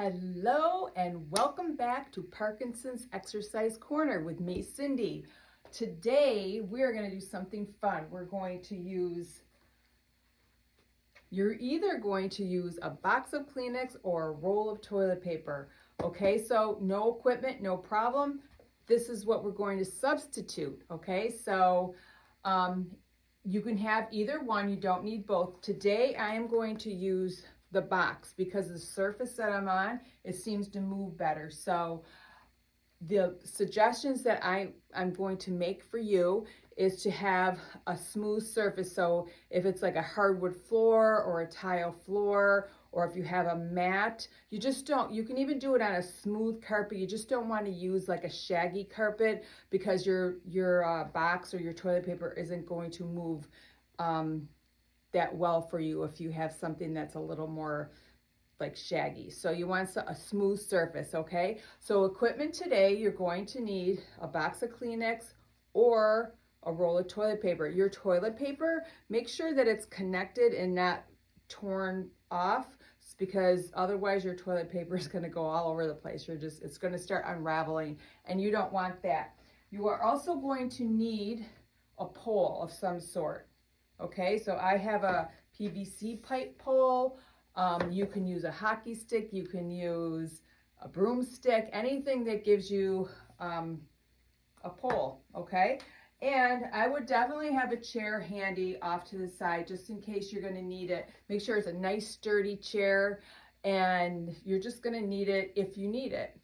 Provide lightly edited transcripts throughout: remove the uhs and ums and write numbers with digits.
Hello and welcome back to Parkinson's Exercise Corner with me, Cindy. Today we're going to do something fun. You're either going to use a box of Kleenex or a roll of toilet paper. Okay, so no equipment, no problem. This is what we're going to substitute. Okay, so you can have either one. You don't need both. Today I am going to use the box because the surface that I'm on, it seems to move better. So the suggestions that I'm going to make for you is to have a smooth surface. So if it's like a hardwood floor or a tile floor, or if you have a mat, you can even do it on a smooth carpet. You just don't want to use like a shaggy carpet because your box or your toilet paper isn't going to move that well for you if you have something that's a little more like shaggy. So you want a smooth surface, okay? So equipment today, you're going to need a box of Kleenex or a roll of toilet paper. Your toilet paper, make sure that it's connected and not torn off, because otherwise your toilet paper is going to go all over the place. It's going to start unraveling, and you don't want that. You are also going to need a pole of some sort. Okay, so I have a PVC pipe pole. You can use a hockey stick. You can use a broomstick, anything that gives you a pole, okay? And I would definitely have a chair handy off to the side just in case you're gonna need it. Make sure it's a nice sturdy chair, and you're just gonna need it if you need it.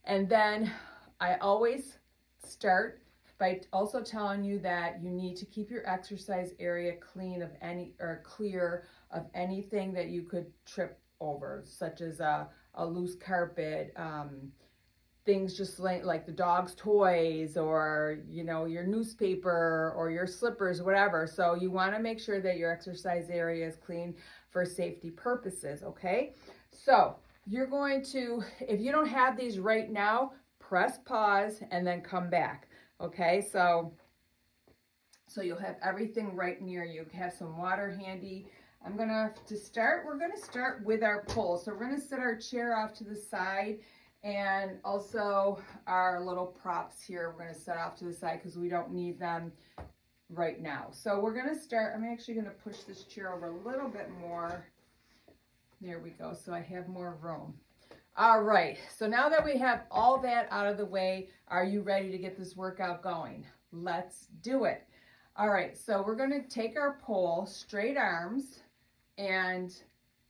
And then I always start by also telling you that you need to keep your exercise area clear of anything that you could trip over, such as a loose carpet, things just like the dog's toys, or your newspaper or your slippers, whatever. So you want to make sure that your exercise area is clean for safety purposes, okay? So you're going to, if you don't have these right now, press pause and then come back. Okay, so you'll have everything right near you. Have some water handy. We're gonna start with our pole. So we're gonna set our chair off to the side, and also our little props here we're gonna set off to the side because we don't need them right now. So we're gonna start, I'm actually gonna push this chair over a little bit more. There we go, so I have more room. All right, so now that we have all that out of the way, are you ready to get this workout going? Let's do it. All right, so we're gonna take our pole, straight arms, and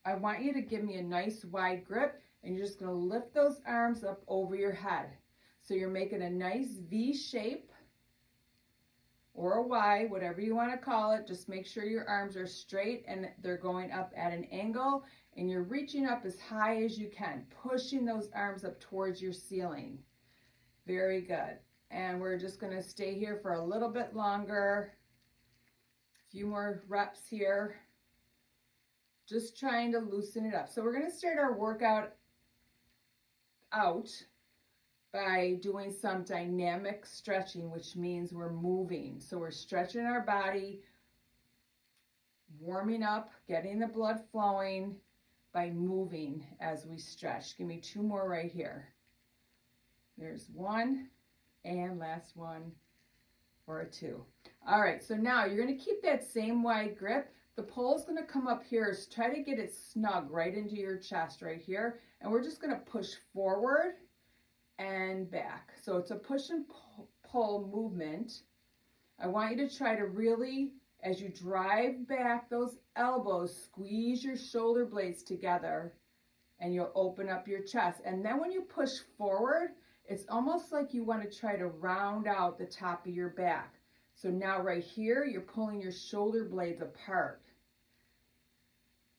I want you to give me a nice wide grip, and you're just gonna lift those arms up over your head. So you're making a nice V shape, or a Y, whatever you wanna call it. Just make sure your arms are straight and they're going up at an angle, and you're reaching up as high as you can, pushing those arms up towards your ceiling. Very good. And we're just gonna stay here for a little bit longer. A few more reps here. Just trying to loosen it up. So we're gonna start our workout out by doing some dynamic stretching, which means we're moving. So we're stretching our body, warming up, getting the blood flowing by moving as we stretch. Give me 2 more right here. There's 1, and last one for a 2. All right, so now you're gonna keep that same wide grip. The pole's gonna come up here. So try to get it snug right into your chest right here. And we're just gonna push forward and back. So it's a push and pull movement. I want you to try to really, as you drive back those elbows, squeeze your shoulder blades together, and you'll open up your chest. And then when you push forward, it's almost like you want to try to round out the top of your back. So now right here, you're pulling your shoulder blades apart.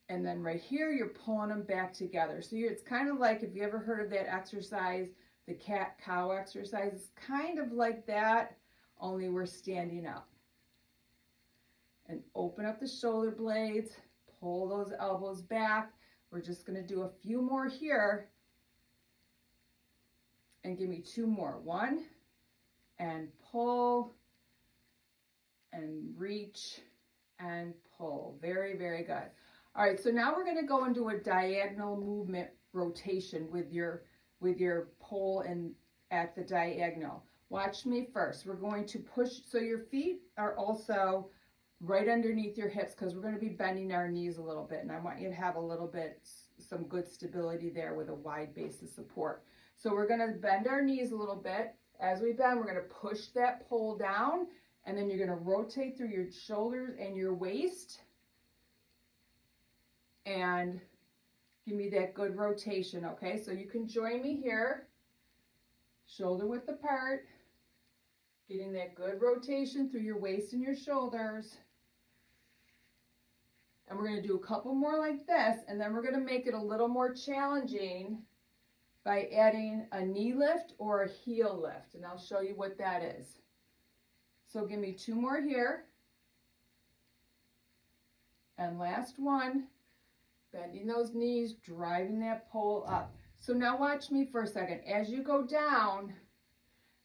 And then right here, you're pulling them back together. So it's kind of like, if you ever heard of that exercise, the cat-cow exercise, it's kind of like that, only we're standing up. And open up the shoulder blades, pull those elbows back. We're just gonna do a few more here. And give me 2 more. 1, and pull, and reach, and pull. Very, very good. All right, so now we're going to go into a diagonal movement rotation with your pole and at the diagonal. Watch me first. We're going to push, so your feet are also right underneath your hips because we're going to be bending our knees a little bit, and I want you to have a little bit, some good stability there with a wide base of support. So we're going to bend our knees a little bit. As we bend, we're going to push that pole down, and then you're going to rotate through your shoulders and your waist, and give me that good rotation, okay? So you can join me here, shoulder width apart, getting that good rotation through your waist and your shoulders. And we're going to do a couple more like this, and then we're going to make it a little more challenging by adding a knee lift or a heel lift, and I'll show you what that is. So give me 2 more here. And last one, bending those knees, driving that pole up. So now watch me for a second. As you go down,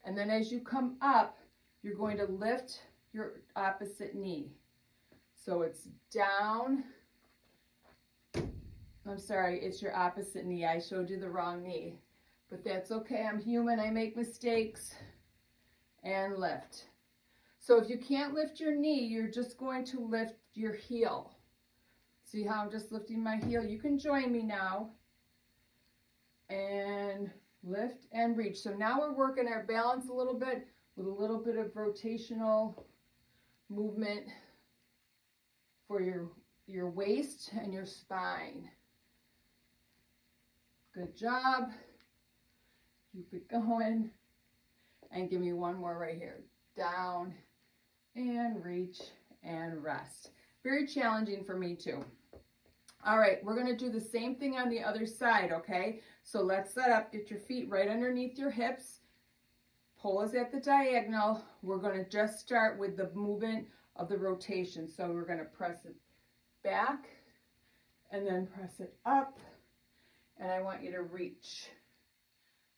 and then as you come up, you're going to lift your opposite knee. So it's down. I'm sorry, it's your opposite knee. I showed you the wrong knee, but that's okay. I'm human, I make mistakes. And lift. So if you can't lift your knee, you're just going to lift your heel. See how I'm just lifting my heel? You can join me now. And lift and reach. So now we're working our balance a little bit with a little bit of rotational movement for your waist and your spine. Good job. Keep it going. And give me one more right here. Down and reach and rest. Very challenging for me too. All right, we're going to do the same thing on the other side, okay? So let's set up, get your feet right underneath your hips. Pole is at the diagonal. We're going to just start with the movement of the rotation. So we're going to press it back and then press it up. And I want you to reach.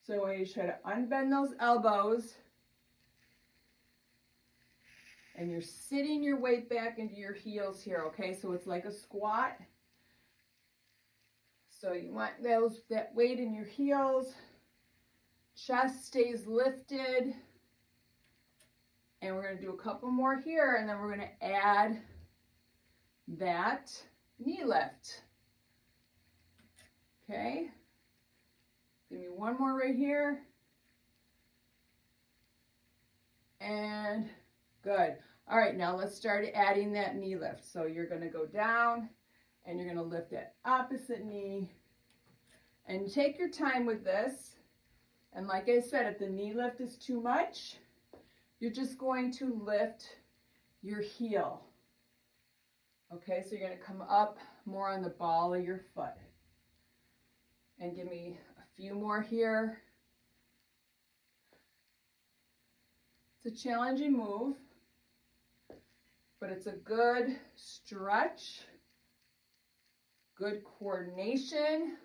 So I want you to try to unbend those elbows. And you're sitting your weight back into your heels here, okay? So it's like a squat. So you want that weight in your heels. Chest stays lifted. And we're going to do a couple more here, and then we're going to add that knee lift. Okay? Give me one more right here. And good. All right, now let's start adding that knee lift. So you're going to go down, and you're going to lift that opposite knee. And take your time with this. And like I said, if the knee lift is too much, you're just going to lift your heel. Okay, so you're going to come up more on the ball of your foot. And give me a few more here. It's a challenging move, but it's a good stretch, good coordination.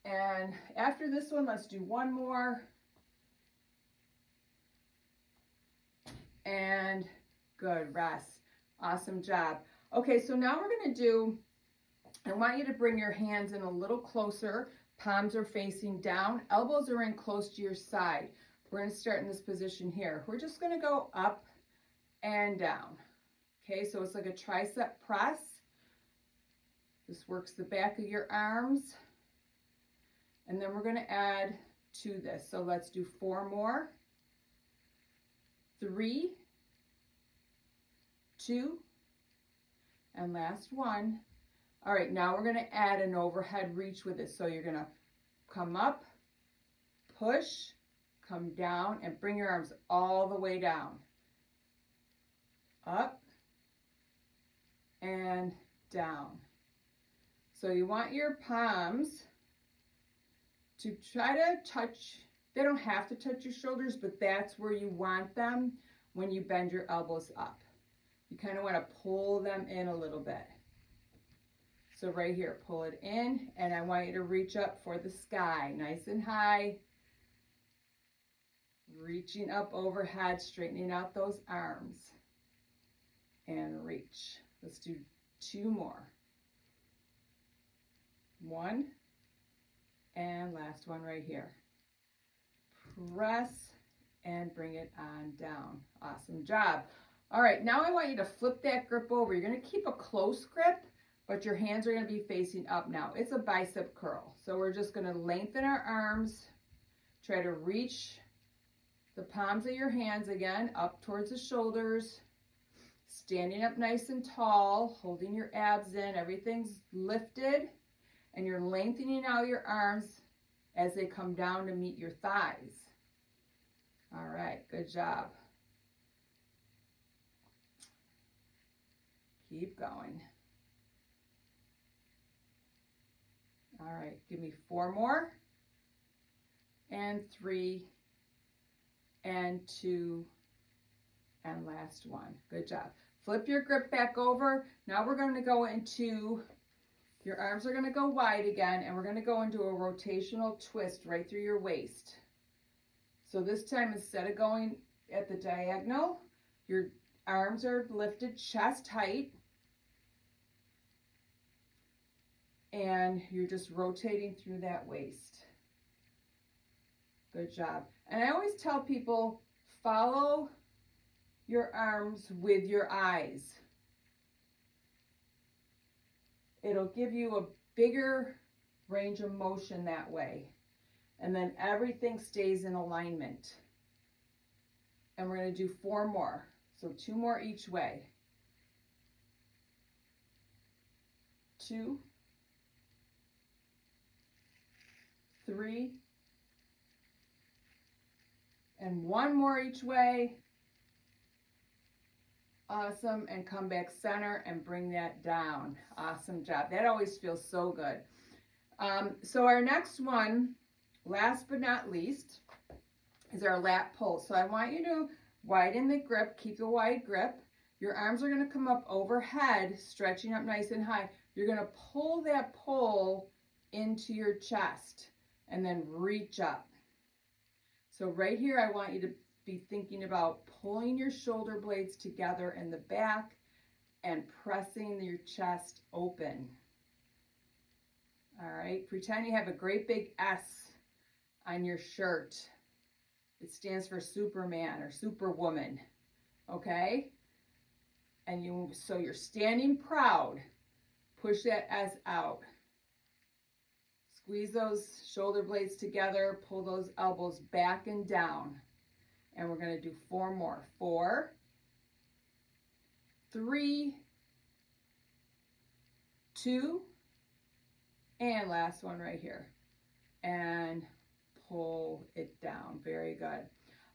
And after this one, let's do one more. And good, rest. Awesome job. Okay, so now we're going to do, I want you to bring your hands in a little closer. Palms are facing down. Elbows are in close to your side. We're going to start in this position here. We're just going to go up and down. Okay, so it's like a tricep press. This works the back of your arms. And then we're going to add to this. So let's do 4 more. 3, 2, and last one. All right, now we're going to add an overhead reach with it. So you're going to come up, push, come down, and bring your arms all the way down. Up and down. So you want your palms to try to touch, they don't have to touch your shoulders, but that's where you want them when you bend your elbows up. You kind of want to pull them in a little bit. So right here, pull it in, and I want you to reach up for the sky, nice and high. Reaching up overhead, straightening out those arms. and reach. Let's do 2 more. 1, and last one right here. Press and bring it on down. Awesome job. All right, now I want you to flip that grip over. You're going to keep a close grip, but your hands are going to be facing up now. It's a bicep curl. So we're just going to lengthen our arms, try to reach the palms of your hands again up towards the shoulders, standing up nice and tall, holding your abs in, everything's lifted, and you're lengthening out your arms as they come down to meet your thighs. All right, good job. Keep going. All right, give me 4 more, and 3, and 2, and last one. Good job. Flip your grip back over. Now we're going to go into, your arms are going to go wide again, and we're going to go into a rotational twist right through your waist. So this time, instead of going at the diagonal, your arms are lifted chest height, and you're just rotating through that waist. Good job. And I always tell people, follow your arms with your eyes. It'll give you a bigger range of motion that way. And then everything stays in alignment. And we're going to do 4 more. So 2 more each way. 2, 3, and 1 more each way. Awesome. And come back center and bring that down. Awesome job. That always feels so good. So our next one, last but not least, is our lat pull. So I want you to widen the grip, keep the wide grip. Your arms are going to come up overhead, stretching up nice and high. You're going to pull that pole into your chest and then reach up. So right here, I want you to be thinking about pulling your shoulder blades together in the back and pressing your chest open. All right, pretend you have a great big S on your shirt. It stands for Superman or Superwoman, okay? And so you're standing proud. Push that S out. Squeeze those shoulder blades together, pull those elbows back and down. And we're going to do 4 more. 4, 3, 2, and last one right here. And pull it down. Very good.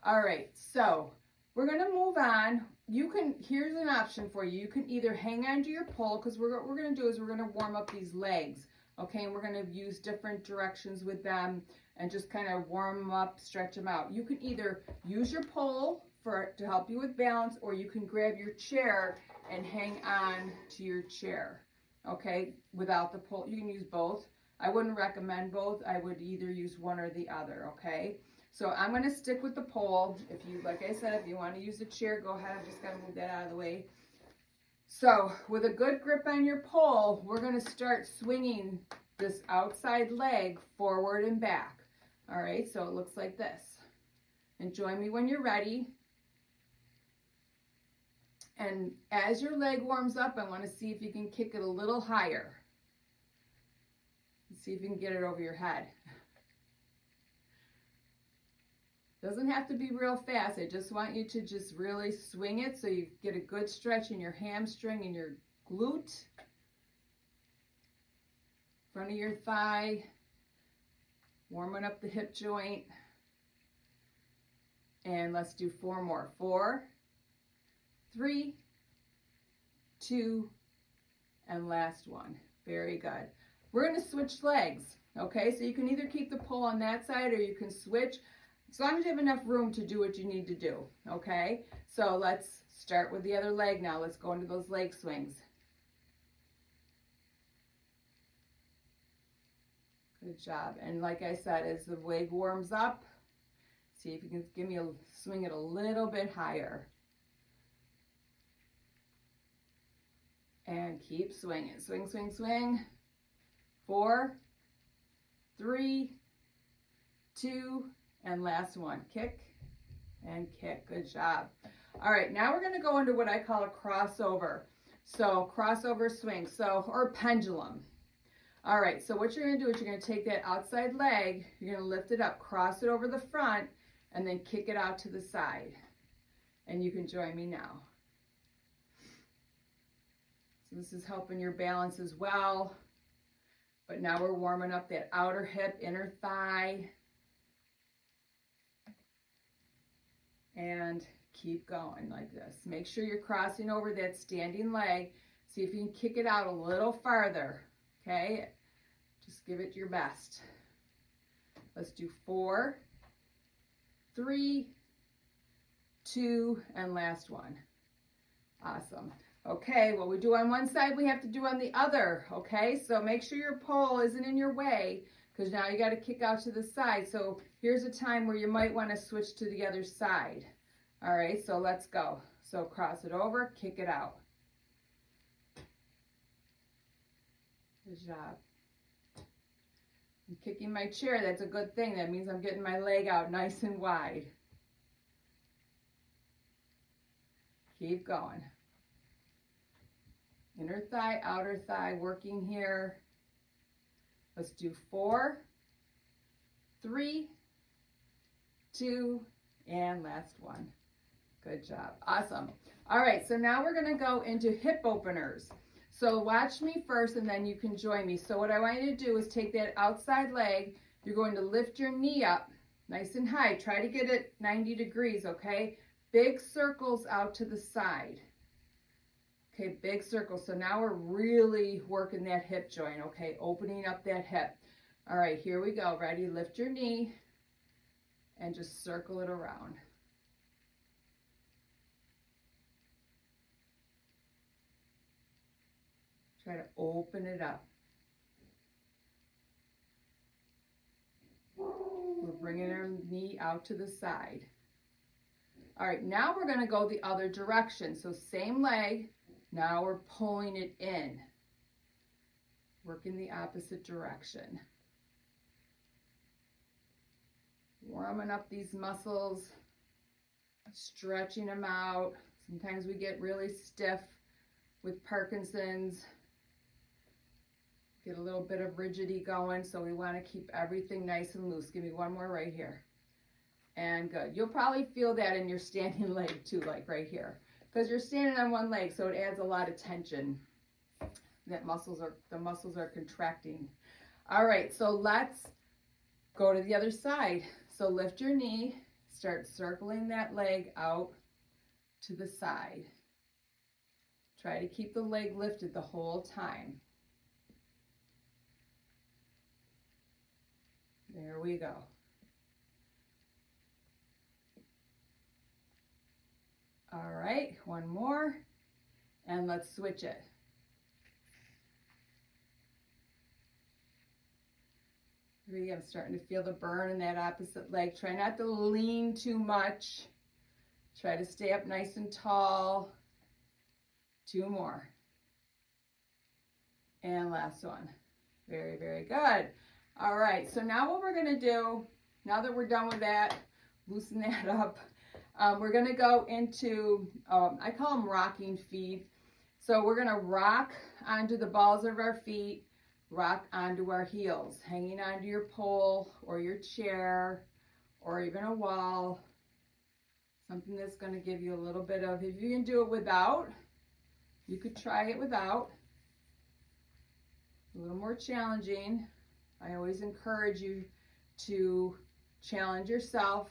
All right, so we're going to move on. Here's an option for you. You can either hang on to your pole, because what we're going to do is we're going to warm up these legs. Okay, and we're going to use different directions with them and just kind of warm them up, stretch them out. You can either use your pole to help you with balance, or you can grab your chair and hang on to your chair. Okay, without the pole. You can use both. I wouldn't recommend both. I would either use one or the other, okay? So I'm going to stick with the pole. If you, like I said, if you want to use the chair, go ahead. I've just got to move that out of the way. So with a good grip on your pole, we're going to start swinging this outside leg forward and back. All right, so it looks like this. And join me when you're ready. And as your leg warms up, I want to see if you can kick it a little higher. See if you can get it over your head. Doesn't have to be real fast. I just want you to just really swing it so you get a good stretch in your hamstring and your glute, front of your thigh, warming up the hip joint. And let's do 4 more. 4, 3, 2, and last one. Very good. We're going to switch legs, okay? So you can either keep the pull on that side or you can switch, as long as you have enough room to do what you need to do, okay? So let's start with the other leg now. Let's go into those leg swings. Good job. And like I said, as the leg warms up, see if you can swing it a little bit higher. And keep swinging. Swing, swing, swing. 4, 3, 2, and last one. Kick and kick. Good job. All right, now we're going to go into what I call a crossover. So crossover swing, or pendulum. All right, so what you're going to do is you're going to take that outside leg, you're going to lift it up, cross it over the front, and then kick it out to the side. And you can join me now. So this is helping your balance as well. But now we're warming up that outer hip, inner thigh. And keep going like this. Make sure you're crossing over that standing leg. See if you can kick it out a little farther. Okay? Just give it your best. Let's do 4, 3, 2, and last one. Awesome. Okay, what we do on one side, we have to do on the other. Okay, so make sure your pole isn't in your way, because now you got to kick out to the side. So here's a time where you might want to switch to the other side. All right, so let's go. So cross it over, kick it out. Good job. I'm kicking my chair. That's a good thing. That means I'm getting my leg out nice and wide. Keep going. Inner thigh, outer thigh, working here. Let's do 4, 3, 2, and last one. Good job. Awesome. All right, so now we're going to go into hip openers. So watch me first and then you can join me. So what I want you to do is take that outside leg. You're going to lift your knee up nice and high. Try to get it 90 degrees, okay? Big circles out to the side. Okay, big circles. So now we're really working that hip joint, okay? Opening up that hip. All right, here we go. Ready? Lift your knee and just circle it around. Try to open it up. We're bringing our knee out to the side. All right, now we're going to go the other direction. So same leg, now we're pulling it in. Working the opposite direction. Warming up these muscles, stretching them out. Sometimes we get really stiff with Parkinson's. Get a little bit of rigidity going, so we want to keep everything nice and loose. Give me one more right here. And good. You'll probably feel that in your standing leg too, like right here. Because you're standing on one leg, so it adds a lot of tension. The muscles are contracting. All right, so let's go to the other side. So lift your knee, start circling that leg out to the side. Try to keep the leg lifted the whole time. There we go. All right, one more, and let's switch it. I'm starting to feel the burn in that opposite leg. Try not to lean too much. Try to stay up nice and tall. 2 more. And last one. Very, very good. All right, so now what we're going to do, now that we're done with that, loosen that up, we're going to go into, I call them rocking feet. So we're going to rock onto the balls of our feet, rock onto our heels, hanging onto your pole or your chair or even a wall. Something that's going to give you a little bit of, if you can do it without, you could try it without. A little more challenging. I always encourage you to challenge yourself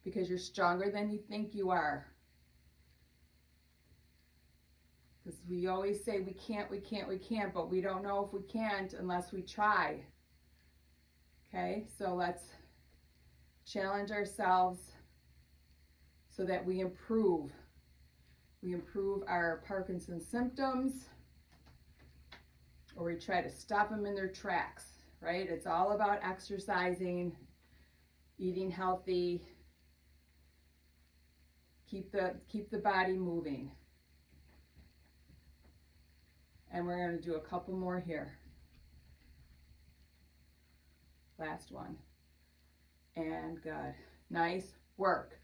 because you're stronger than you think you are. Because we always say we can't, but we don't know if we can't unless we try. Okay, so let's challenge ourselves so that we improve. We improve our Parkinson's symptoms, or we try to stop them in their tracks, right? It's all about exercising, eating healthy, keep the body moving. And we're going to do a couple more here. Last one. And good. Nice work.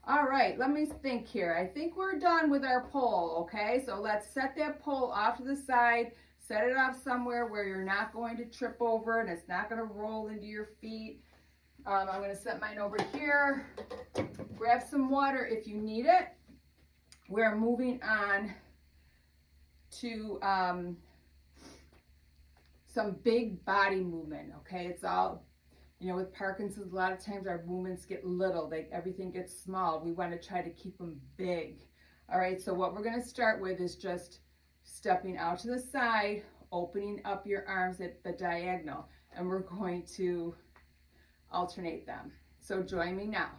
All right, let me think here. I think we're done with our pole, okay? So let's set that pole off to the side. Set it off somewhere where you're not going to trip over and it's not going to roll into your feet. I'm going to set mine over here. Grab some water if you need it. We're moving on to some big body movement, okay? It's all, you know, with Parkinson's, a lot of times our movements get little. Everything gets small. We want to try to keep them big. All right, so what we're going to start with is just stepping out to the side, opening up your arms at the diagonal, and we're going to alternate them. So join me now.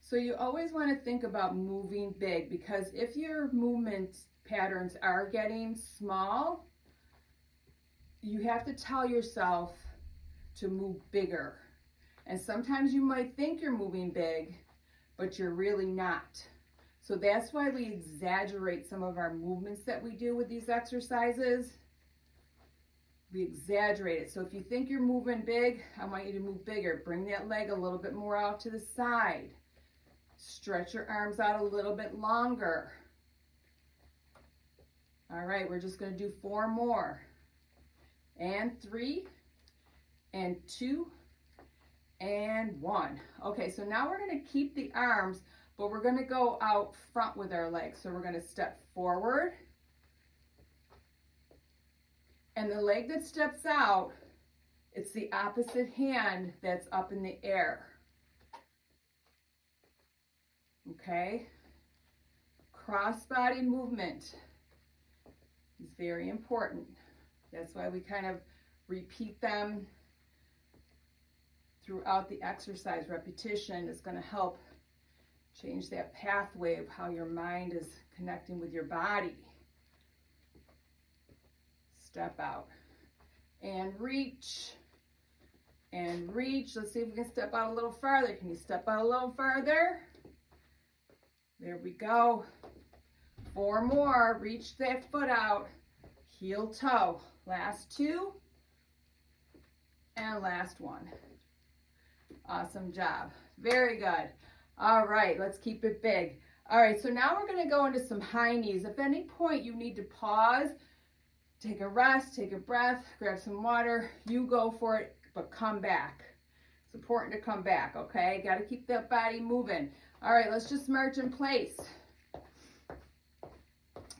So you always want to think about moving big, because if your movement patterns are getting small, you have to tell yourself to move bigger. And sometimes you might think you're moving big, but you're really not. So that's why we exaggerate some of our movements that we do with these exercises. We exaggerate it. So if you think you're moving big, I want you to move bigger. Bring that leg a little bit more out to the side. Stretch your arms out a little bit longer. All right, we're just going to do 4 more. And 3, and 2, and 1. Okay, so now we're going to keep the arms, but we're going to go out front with our legs. So we're going to step forward. And the leg that steps out, it's the opposite hand that's up in the air. Okay? Cross-body movement is very important. That's why we kind of repeat them throughout the exercise. Repetition is going to help change that pathway of how your mind is connecting with your body. Step out and reach and reach. Let's see if we can step out a little farther. Can you step out a little farther? There we go. 4 more. Reach that foot out. Heel toe. Last 2. And last 1. Awesome job. Very good. All right, let's keep it big. All right, so now we're going to go into some high knees. If at any point you need to pause, take a rest, take a breath, grab some water, you go for it, but come back. It's important to come back, okay? Got to keep that body moving. All right, let's just march in place.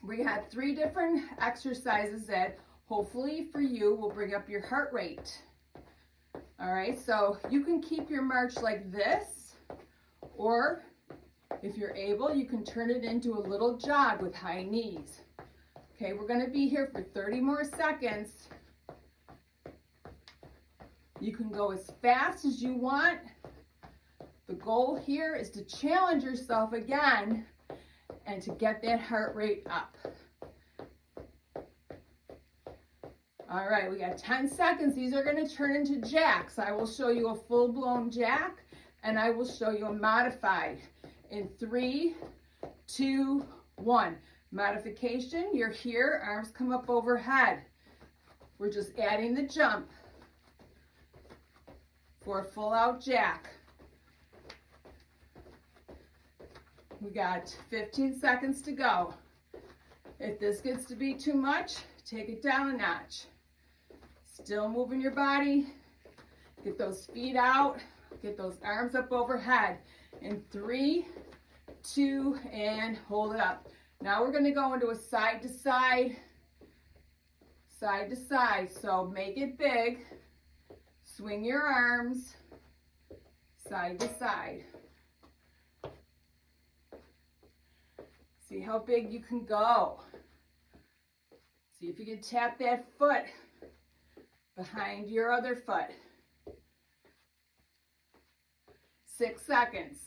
We had 3 different exercises that hopefully for you will bring up your heart rate. All right, so you can keep your march like this, or if you're able, you can turn it into a little jog with high knees. Okay, we're going to be here for 30 more seconds. You can go as fast as you want. The goal here is to challenge yourself again and to get that heart rate up. All right, we got 10 seconds. These are going to turn into jacks. I will show you a full-blown jack, and I will show you a modified in 3, 2, 1. Modification, you're here, arms come up overhead. We're just adding the jump for a full-out jack. We got 15 seconds to go. If this gets to be too much, take it down a notch. Still moving your body. Get those feet out. Get those arms up overhead. In 3, 2, and hold it up. Now we're going to go into a side to side, side to side. So make it big. Swing your arms side to side. See how big you can go. See if you can tap that foot behind your other foot. 6 seconds.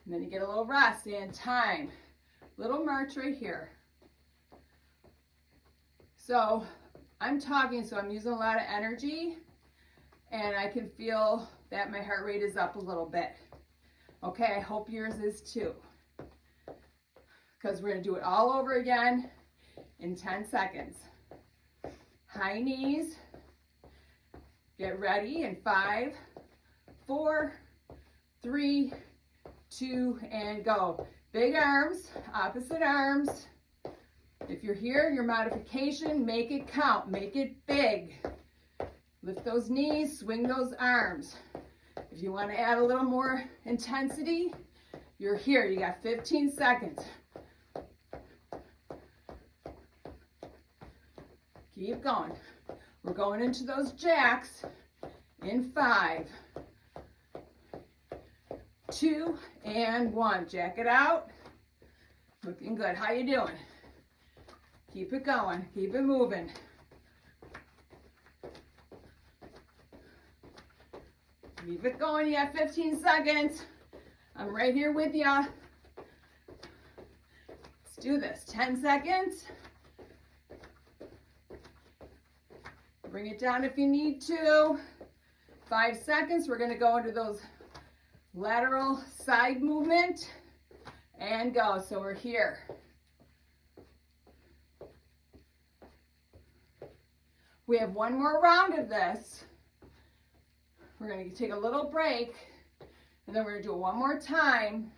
And then you get a little rest and time. Little march right here. So I'm talking, so I'm using a lot of energy, and I can feel that my heart rate is up a little bit. Okay, I hope yours is too. Because we're going to do it all over again in 10 seconds. High knees. Get ready in 5, 4, 3, 2, and go. Big arms, opposite arms. If you're here, your modification, make it count, make it big. Lift those knees, swing those arms. If you want to add a little more intensity, you're here. You got 15 seconds. Keep going. We're going into those jacks in 5, 2, and 1. Jack it out. Looking good. How you doing? Keep it going. Keep it moving. Keep it going. You got 15 seconds. I'm right here with you. Let's do this. 10 seconds. Bring it down if you need to. 5 seconds. We're going to go into those lateral side movement and go. So we're here. We have one more round of this. We're going to take a little break, and then we're going to do it one more time,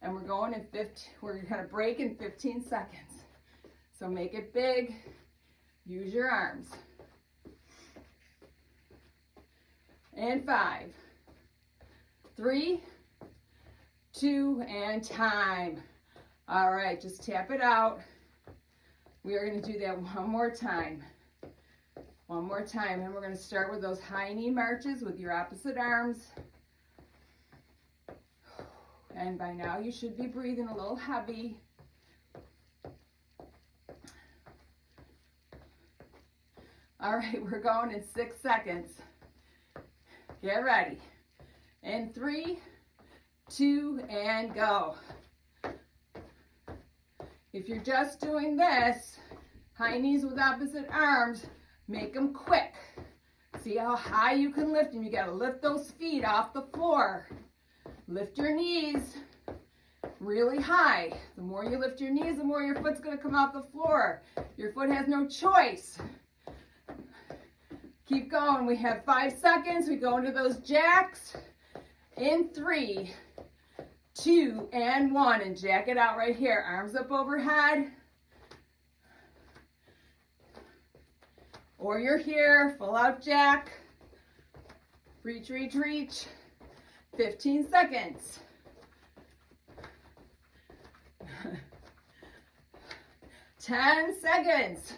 and we're going in 15. We're going to break in 15 seconds. So make it big. Use your arms. And 5, 3, 2, and time. All right, just tap it out. We are going to do that one more time. One more time, and we're going to start with those high knee marches with your opposite arms. And by now you should be breathing a little heavy. All right, we're going in 6 seconds. Get ready. In 3, 2, and go. If you're just doing this, high knees with opposite arms, make them quick. See how high you can lift them. You got to lift those feet off the floor. Lift your knees really high. The more you lift your knees, the more your foot's going to come off the floor. Your foot has no choice. Keep going. We have 5 seconds. We go into those jacks in 3, 2, and 1. And jack it out right here. Arms up overhead. Or you're here, full out jack. Reach, reach, reach. 15 seconds. 10 seconds.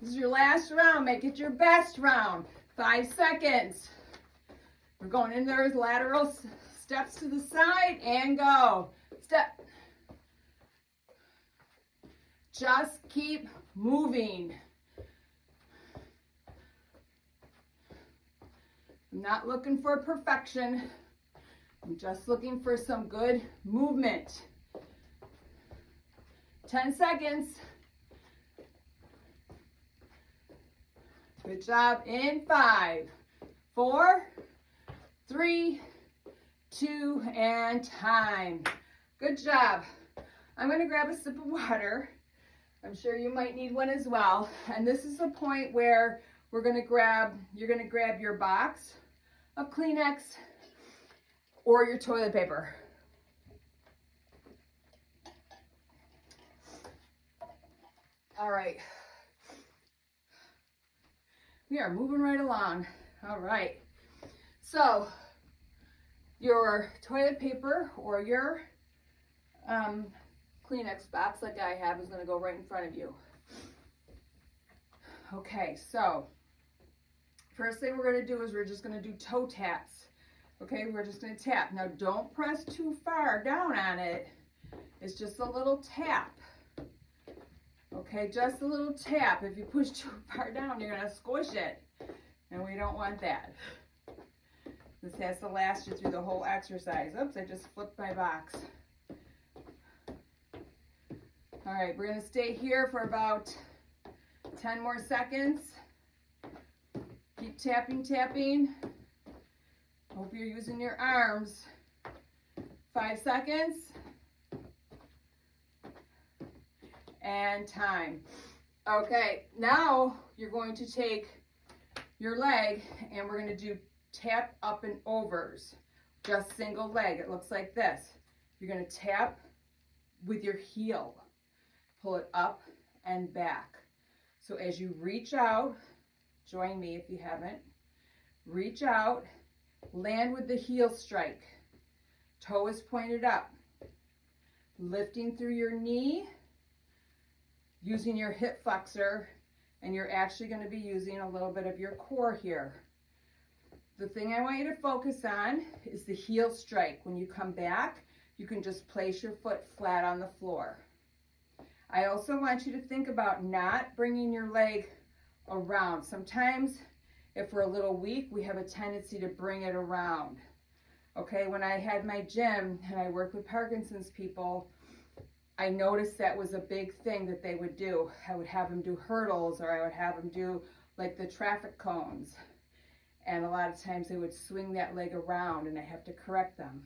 This is your last round. Make it your best round. 5 seconds. We're going in those lateral steps to the side and go. Step. Just keep moving. I'm not looking for perfection. I'm just looking for some good movement. 10 seconds. Good job. In 5, 4, 3, 2, and time. Good job. I'm going to grab a sip of water. I'm sure you might need one as well. And this is the point where you're going to grab your box of Kleenex or your toilet paper. All right. We are moving right along. All right. So your toilet paper or your Kleenex box like I have is going to go right in front of you. Okay, so first thing we're going to do is we're just going to do toe taps. Okay, we're just going to tap. Now don't press too far down on it. It's just a little tap. Okay, just a little tap. If you push too far down, you're going to squish it. And we don't want that. This has to last you through the whole exercise. Oops, I just flipped my box. All right, we're going to stay here for about 10 more seconds. Keep tapping, tapping. you're using your arms. 5 seconds. And time. Okay, now you're going to take your leg and we're going to do tap up and overs. Just single leg. It looks like this. You're going to tap with your heel. Pull it up and back. So as you reach out, join me if you haven't. Reach out, land with the heel strike. Toe is pointed up. Lifting through your knee, using your hip flexor, and you're actually going to be using a little bit of your core here. The thing I want you to focus on is the heel strike. When you come back, you can just place your foot flat on the floor. I also want you to think about not bringing your leg around. Sometimes, if we're a little weak, we have a tendency to bring it around. Okay, when I had my gym and I worked with Parkinson's people, I noticed that was a big thing that they would do. I would have them do hurdles, or I would have them do like the traffic cones. And a lot of times they would swing that leg around and I have to correct them.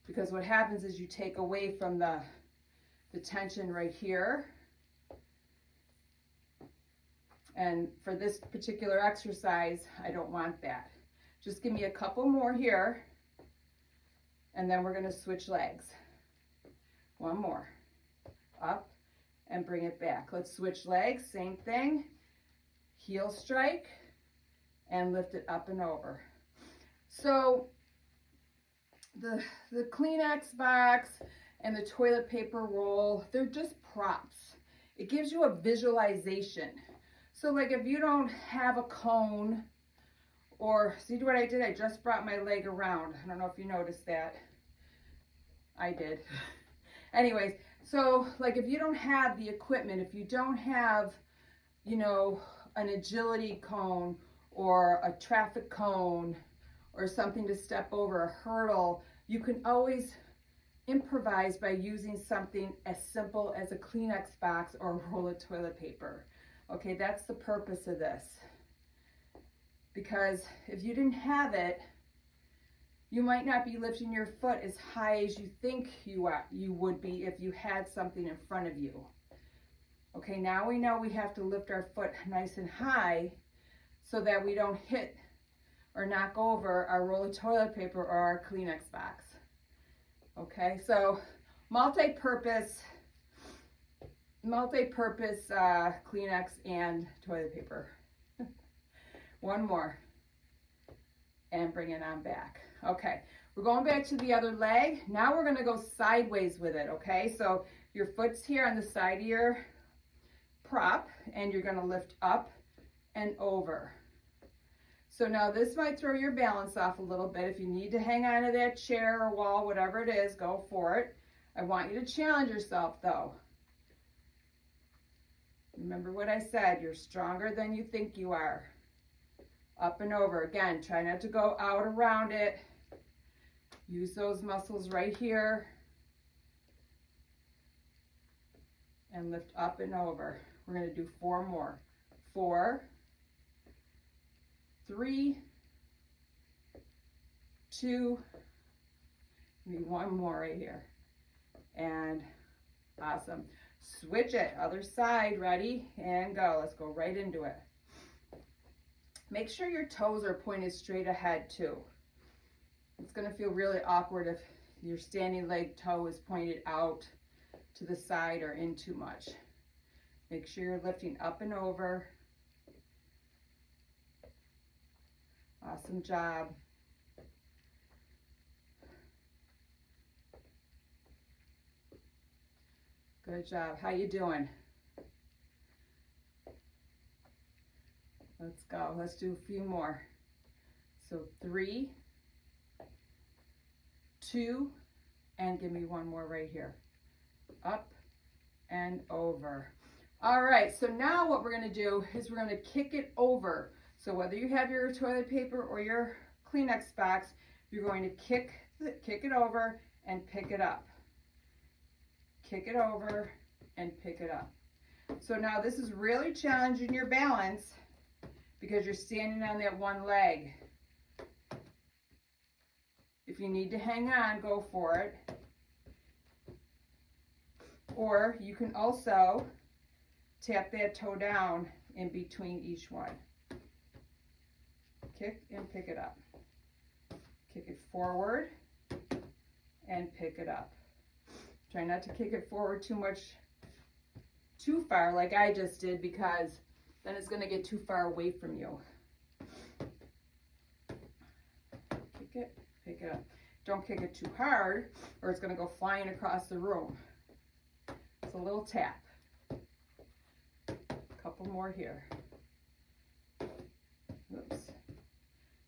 Because what happens is you take away from the tension right here. And for this particular exercise, I don't want that. Just give me a couple more here, and then we're going to switch legs. One more. Up and bring it back. Let's switch legs, same thing. Heel strike and lift it up and over. So the Kleenex box and the toilet paper roll, they're just props. It gives you a visualization. So like if you don't have a cone, or see what I did? I just brought my leg around. I don't know if you noticed that. I did. Anyways, so like if you don't have the equipment, if you don't have, you know, an agility cone or a traffic cone or something to step over, a hurdle, you can always improvise by using something as simple as a Kleenex box or a roll of toilet paper. Okay, that's the purpose of this. Because if you didn't have it, you might not be lifting your foot as high as you think you would be if you had something in front of you. Okay, now we know we have to lift our foot nice and high so that we don't hit or knock over our roll of toilet paper or our Kleenex box. Okay, so multi-purpose Kleenex and toilet paper. One more, and bring it on back. Okay, we're going back to the other leg. Now we're gonna go sideways with it, okay? So your foot's here on the side of your prop, and you're gonna lift up and over. So now this might throw your balance off a little bit. If you need to hang on to that chair or wall, whatever it is, go for it. I want you to challenge yourself though. Remember what I said, you're stronger than you think you are. Up and over. Again, try not to go out around it. Use those muscles right here. And lift up and over. We're going to do 4 more. 4, 3, 2, maybe 1 more right here. And awesome. Switch it. Other side. Ready? And go. Let's go right into it. Make sure your toes are pointed straight ahead too. It's going to feel really awkward if your standing leg toe is pointed out to the side or in too much. Make sure you're lifting up and over. Awesome job. Good job. How you doing? Let's go. Let's do a few more. So 3, 2, and give me 1 more right here. Up and over. All right, so now what we're going to do is we're going to kick it over. So whether you have your toilet paper or your Kleenex box, you're going to kick it over and pick it up. Kick it over and pick it up. So now this is really challenging your balance because you're standing on that one leg. If you need to hang on, go for it. Or you can also tap that toe down in between each one. Kick and pick it up. Kick it forward and pick it up. Try not to kick it forward too far like I just did, because then it's going to get too far away from you. Kick it, pick it up. Don't kick it too hard or it's going to go flying across the room. It's a little tap. A couple more here. Oops.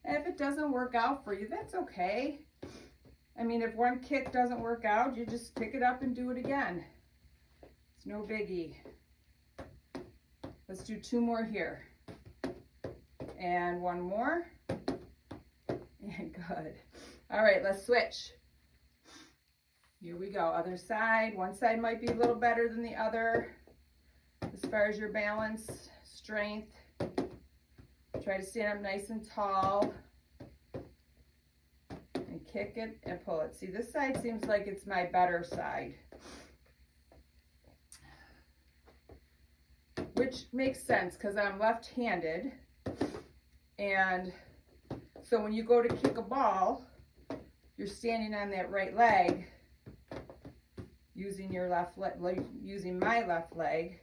And if it doesn't work out for you, that's okay. I mean, if one kick doesn't work out, you just pick it up and do it again. It's no biggie. Let's do 2 more here. And 1 more. And good. All right, let's switch. Here we go. Other side. One side might be a little better than the other as far as your balance, strength. Try to stand up nice and tall. And kick it and pull it. See, this side seems like it's my better side. Which makes sense because I'm left-handed. And so when you go to kick a ball, you're standing on that right leg, using your left leg, using my left leg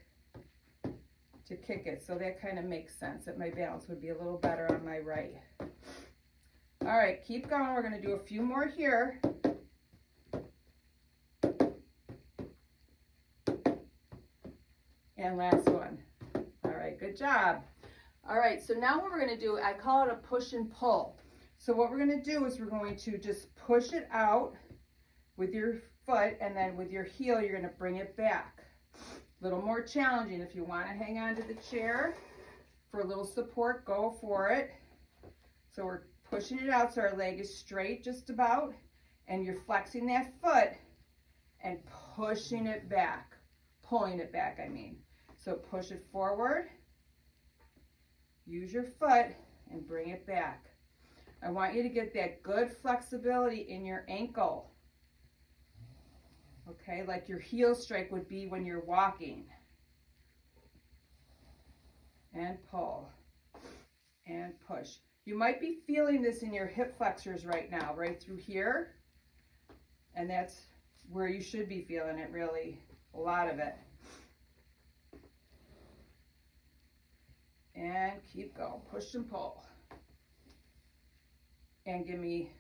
to kick it. So that kind of makes sense that my balance would be a little better on my right. All right, keep going. We're going to do a few more here. And last one. All right, good job. All right, so now what we're going to do, I call it a push and pull. So what we're going to do is we're going to just push it out with your foot, and then with your heel, you're going to bring it back. A little more challenging. If you want to hang on to the chair for a little support, go for it. So we're pushing it out so our leg is straight just about, and you're flexing that foot and pushing it back, pulling it back, I mean. So push it forward, use your foot, and bring it back. I want you to get that good flexibility in your ankle. Okay, like your heel strike would be when you're walking. And pull. And push. You might be feeling this in your hip flexors right now, right through here. And that's where you should be feeling it, really, a lot of it. And keep going, push and pull. And give me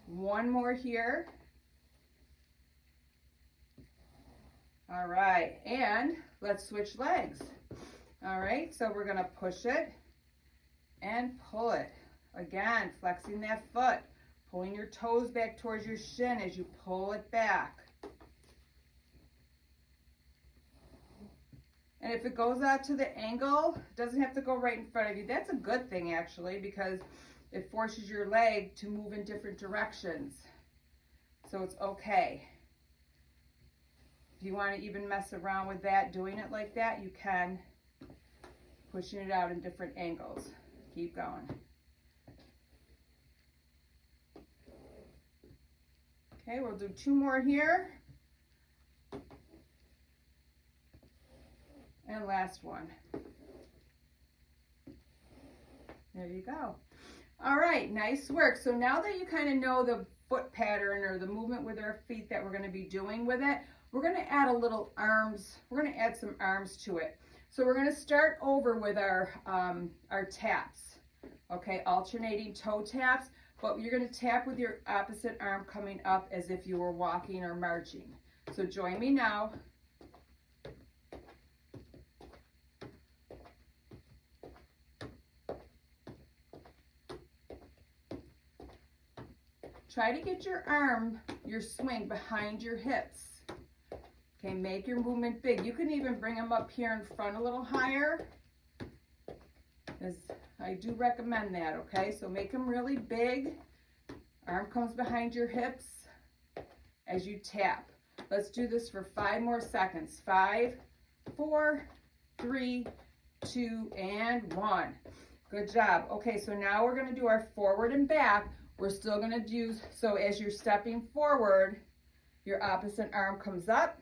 1 more here. All right, and let's switch legs. All right, so we're gonna push it and pull it. Again, flexing that foot, pulling your toes back towards your shin as you pull it back. And if it goes out to the angle, it doesn't have to go right in front of you. That's a good thing, actually, because it forces your leg to move in different directions. So it's okay. If you want to even mess around with that, doing it like that, you can. Pushing it out in different angles. Keep going. Okay, we'll do 2 more here. And last one. There you go. All right, nice work. So now that you kind of know the foot pattern or the movement with our feet that we're going to be doing with it, we're going to add a little arms. We're going to add some arms to it. So we're going to start over with our taps. Okay, alternating toe taps, but you're going to tap with your opposite arm coming up as if you were walking or marching. So join me now. Try to get your arm, your swing behind your hips. Okay, make your movement big. You can even bring them up here in front a little higher. I do recommend that, okay? So make them really big. Arm comes behind your hips as you tap. Let's do this for 5 more seconds. 5, 4, 3, 2, and 1. Good job. Okay, so now we're going to do our forward and back We're still gonna do, so as you're stepping forward, your opposite arm comes up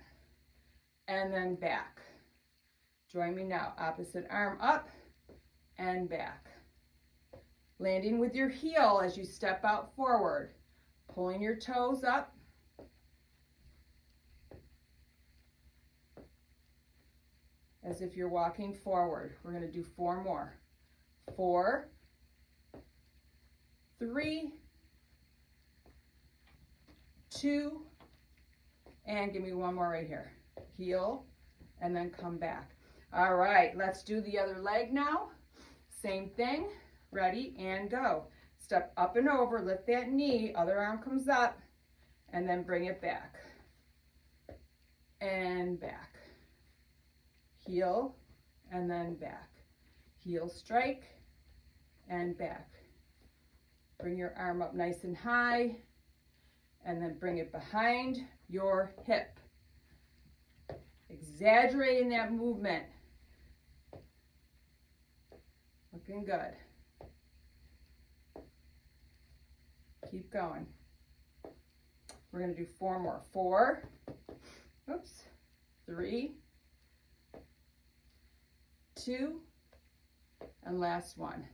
and then back. Join me now. Opposite arm up and back. Landing with your heel as you step out forward. Pulling your toes up. As if you're walking forward. We're going to do 4 more. 4, 3, 2, and give me one more right here. Heel, and then come back. All right, let's do the other leg now. Same thing. Ready, and go. Step up and over, lift that knee, other arm comes up, and then bring it back. And back. Heel, and then back. Heel strike, and back. Bring your arm up nice and high, and then bring it behind your hip. Exaggerating that movement. Looking good. Keep going. We're going to do 4 more. 4, 3, 2, and last one.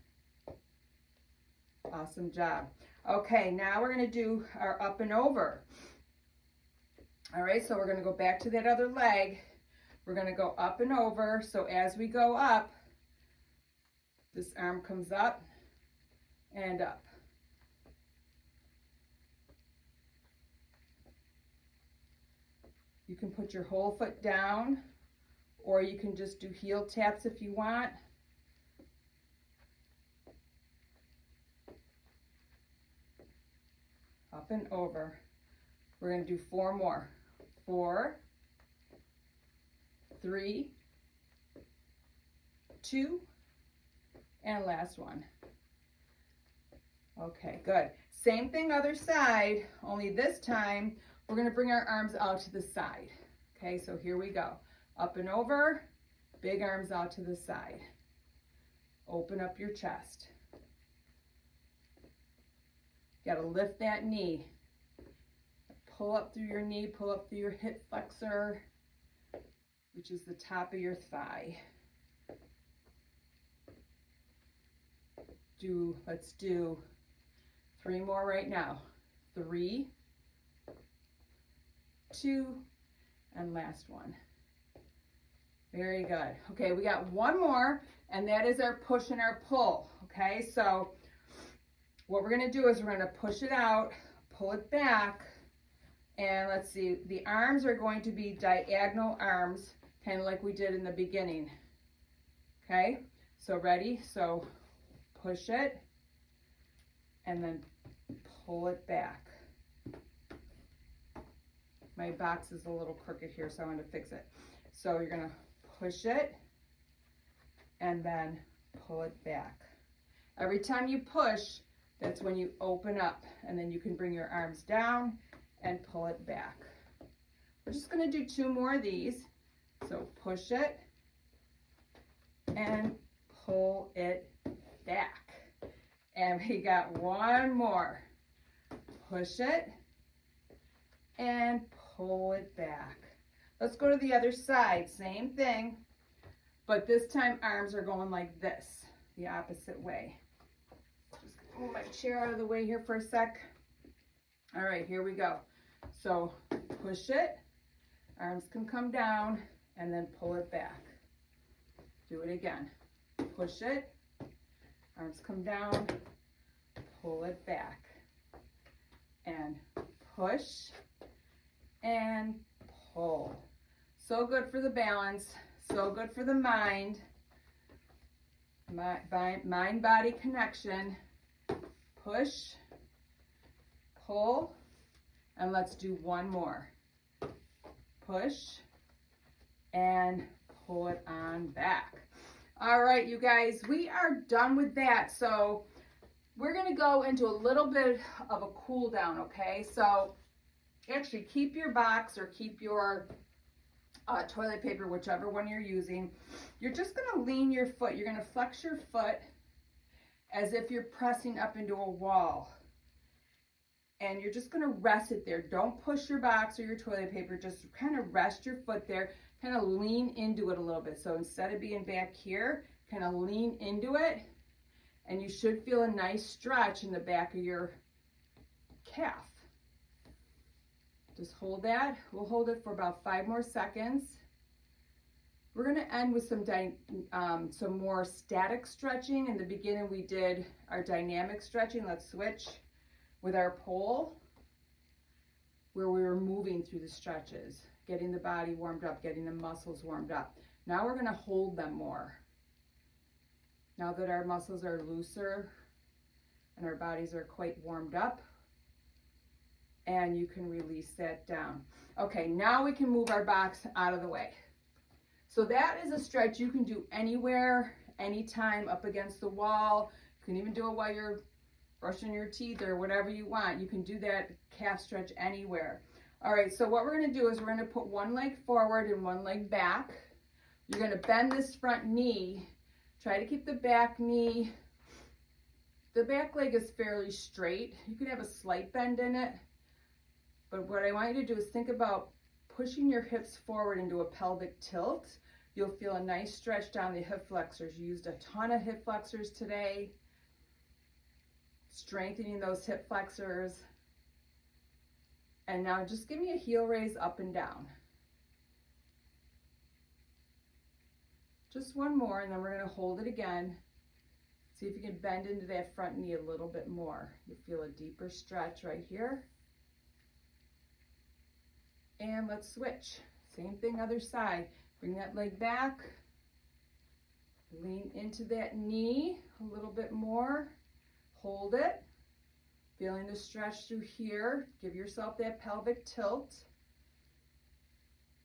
Awesome job. Okay, now we're going to do our up and over. All right, so we're going to go back to that other leg. We're going to go up and over. So as we go up, this arm comes up and up. You can put your whole foot down, or you can just do heel taps if you want. Up and over. We're going to do 4 more. 4, 3, 2, and last one. Okay, good. Same thing other side, only this time we're going to bring our arms out to the side. Okay, so here we go. Up and over, big arms out to the side. Open up your chest. You got to lift that knee. Pull up through your knee, pull up through your hip flexor, which is the top of your thigh. Let's do 3 more right now. 3, 2, and last one. Very good. Okay, we got 1 more, and that is our push and our pull. Okay, so what we're going to do is we're going to push it out, pull it back, and let's see, the arms are going to be diagonal arms, kind of like we did in the beginning. Okay, so ready? So push it, and then pull it back. My box is a little crooked here, so I'm going to fix it. So you're going to push it, and then pull it back. Every time you push, that's when you open up, and then you can bring your arms down and pull it back. We're just going to do 2 more of these. So push it and pull it back. And we got 1 more. Push it and pull it back. Let's go to the other side. Same thing, but this time arms are going like this, the opposite way. Just gonna move my chair out of the way here for a sec. All right, here we go. So push it, arms can come down, and then pull it back. Do it again. Push it, arms come down, pull it back, and push and pull. So good for the balance, so good for the mind, mind-body connection. Push, pull, and let's do 1 more. Push and pull it on back. All right, you guys, we are done with that. So we're going to go into a little bit of a cool down, okay? So actually keep your box or keep your toilet paper, whichever one you're using. You're just going to lean your foot. You're going to flex your foot as if you're pressing up into a wall. and you're just gonna rest it there. Don't push your box or your toilet paper, just kind of rest your foot there, kind of lean into it a little bit. So instead of being back here, kind of lean into it, and you should feel a nice stretch in the back of your calf. Just hold that. We'll hold it for about 5 more seconds. We're going to end with some more static stretching. In the beginning, we did our dynamic stretching. Let's switch with our pole, where we were moving through the stretches, getting the body warmed up, getting the muscles warmed up. Now we're going to hold them more. Now that our muscles are looser and our bodies are quite warmed up, and you can release that down. Okay, now we can move our box out of the way. So that is a stretch you can do anywhere, anytime, up against the wall. You can even do it while you're brushing your teeth or whatever you want. You can do that calf stretch anywhere. All right, so what we're gonna do is we're gonna put one leg forward and one leg back. You're gonna bend this front knee. Try to keep the back knee, the back leg is fairly straight. You can have a slight bend in it. But what I want you to do is think about pushing your hips forward into a pelvic tilt. You'll feel a nice stretch down the hip flexors. You used a ton of hip flexors today. Strengthening those hip flexors. And now just give me a heel raise up and down. Just one more, and then we're going to hold it again. See if you can bend into that front knee a little bit more. You feel a deeper stretch right here. And let's switch. Same thing, other side. Bring that leg back. Lean into that knee a little bit more. Hold it. Feeling the stretch through here. Give yourself that pelvic tilt.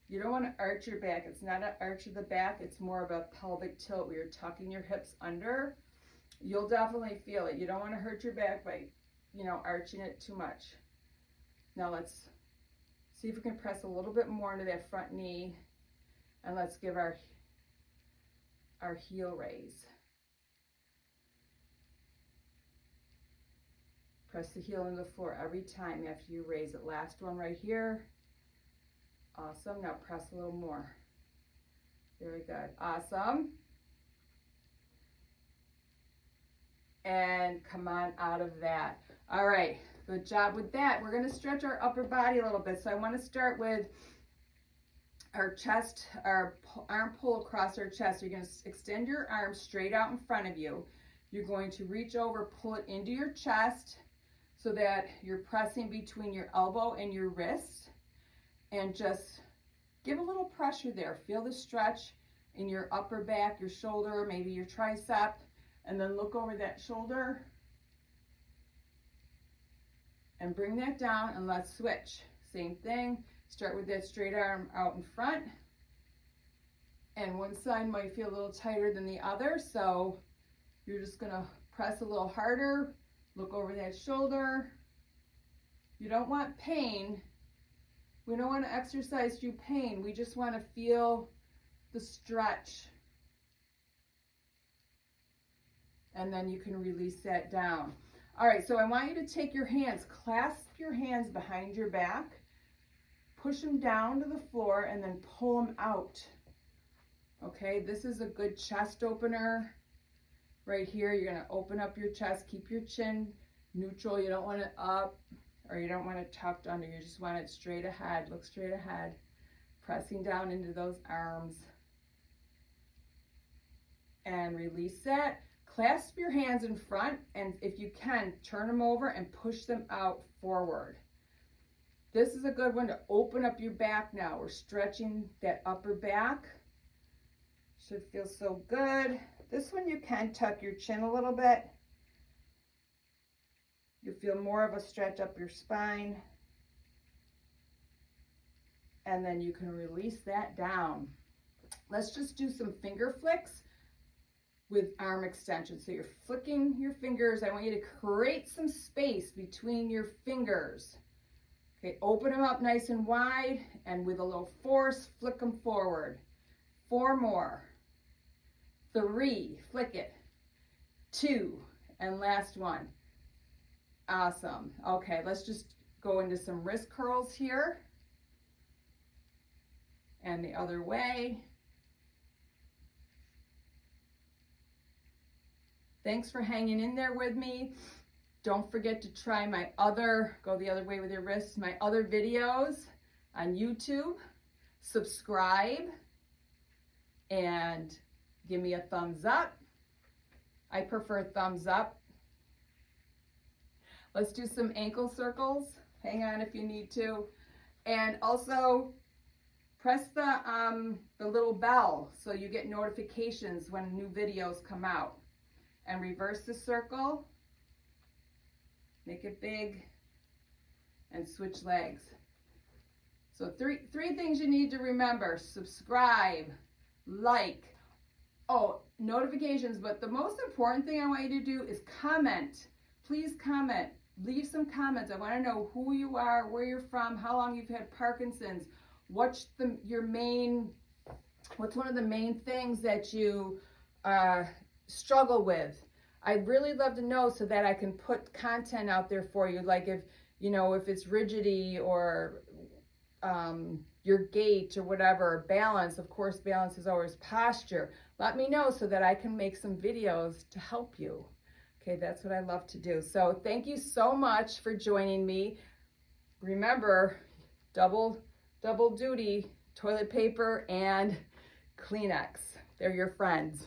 You don't want to arch your back. It's not an arch of the back. It's more of a pelvic tilt where you're tucking your hips under. You'll definitely feel it. You don't want to hurt your back by, arching it too much. Now let's see if we can press a little bit more into that front knee, and let's give our heel raise. Press the heel into the floor every time after you raise it. Last one right here. Awesome. Now press a little more. Very good. Awesome. And come on out of that. All right. Good job with that. We're going to stretch our upper body a little bit. So I want to start with our chest, our arm pull across our chest. You're going to extend your arms straight out in front of you. You're going to reach over, pull it into your chest so that you're pressing between your elbow and your wrist. And just give a little pressure there. Feel the stretch in your upper back, your shoulder, maybe your tricep, and then look over that shoulder and bring that down, and let's switch. Same thing. Start with that straight arm out in front, and one side might feel a little tighter than the other, so you're just gonna press a little harder, look over that shoulder. You don't want pain. We don't want to exercise through pain. We just want to feel the stretch. And then you can release that down. All right, so I want you to take your hands, clasp your hands behind your back, push them down to the floor, and then pull them out. Okay, this is a good chest opener. Right here, you're going to open up your chest, keep your chin neutral. You don't want it up, or you don't want it tucked under. You just want it straight ahead. Look straight ahead. Pressing down into those arms. And release that. Clasp your hands in front, and if you can, turn them over and push them out forward. This is a good one to open up your back now. We're stretching that upper back. Should feel so good. This one you can tuck your chin a little bit. You'll feel more of a stretch up your spine. And then you can release that down. Let's just do some finger flicks with arm extension. So you're flicking your fingers. I want you to create some space between your fingers. Okay, open them up nice and wide, and with a little force, flick them forward. 4 more. 3, flick it. 2, and last one. Awesome. Okay, let's just go into some wrist curls here. And the other way. Thanks for hanging in there with me. Don't forget to try my other, go the other way with your wrists, my other videos on YouTube. Subscribe and give me a thumbs up. I prefer thumbs up. Let's do some ankle circles. Hang on if you need to. And also press the little bell so you get notifications when new videos come out. And reverse the circle. Make it big and switch legs. So three things you need to remember: subscribe, like, notifications, but the most important thing I want you to do is comment. Please comment. Leave some comments. I want to know who you are, where you're from, how long you've had Parkinson's, what's one of the main things that you struggle with. I'd really love to know so that I can put content out there for you, like if it's rigidity or your gait or whatever, balance. Of course, balance is always posture. Let me know so that I can make some videos to help you. Okay, that's what I love to do. So thank you so much for joining me. Remember, double duty, toilet paper and Kleenex. They're your friends.